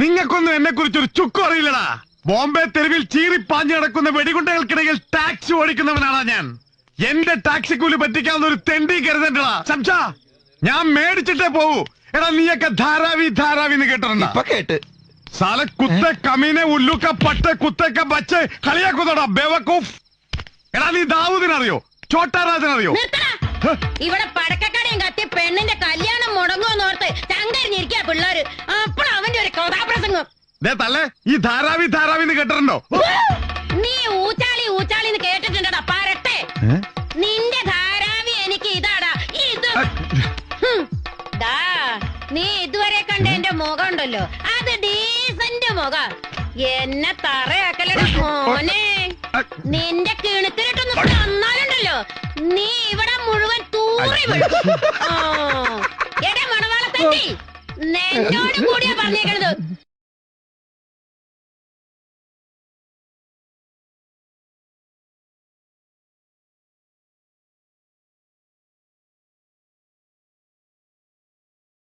നിങ്ങൾക്കൊന്നും എന്നെ കുറിച്ചൊരു ചുക്കും അറിയില്ലടാ. ബോംബെ തെരുവിൽ ചീറിപ്പാഞ്ഞു കിടക്കുന്ന വെടികുണ്ടകൾക്കിടയിൽ ടാക്സി ഓടിക്കുന്നവനാണ് ഞാൻ. എന്റെ ടാക്സി കൂലി പറ്റിക്കാവുന്ന ഒരു തെണ്ടി കരുതണ്ടടാ സംശ. ഞാൻ മേടിച്ചിട്ടേ പോവൂ. എടാ നീയൊക്കെ ധാരാവി ധാരാവിന്ന് കേട്ടിട്ടുണ്ടോ? ഇപ്പൊ കേട്ട്. സാല കുത്തെ കമീനെ ഉല്ലുക്ക പട്ട് കുത്തേക്ക ബച്ച് കളിയാക്കുന്നോടാ ബേവക്കൂഫ്. എടാ നീ ദാവൂദിനറിയോ? ചോട്ടാരാജനറിയോ? ഇവിടെ പടക്കക്കടയും കത്തി പെണ്ണിന്റെ കല്യാണം മുടങ്ങുമെന്നോർത്ത് ചങ്കരിഞ്ഞിരിക്കാ പിള്ളേര്. അപ്പോൾ അവന്റെ ഒരു കഥാപ്രസംഗം. തല്ലേ ഈ ധാരാവി ധാരാവിന്ന് കേട്ടിട്ടുണ്ടോ? നീ ഊച്ചാളി ഊച്ചാളിന്ന് കേട്ടിട്ടുണ്ടടാ പരട്ടെ. നിന്റെ ധാരാവി എനിക്ക് ഇതാടാ ഇത്. നീ ഇതുവരെ കണ്ട എന്റെ മുഖം ഉണ്ടല്ലോ, അത് ഡീസന്റ് മുഖം. എന്നെ തറയാക്കലടാ മോനെ. നിന്റെ കിണുക്കിലിട്ടൊന്ന് തന്നാലുണ്ടല്ലോ നീ ഇവിടെ മുഴുവൻ തൂറി വീഴും. എടാ മണവാളത്തെറ്റി, നിന്നോട് കൂടിയാ പറഞ്ഞേക്കണത്.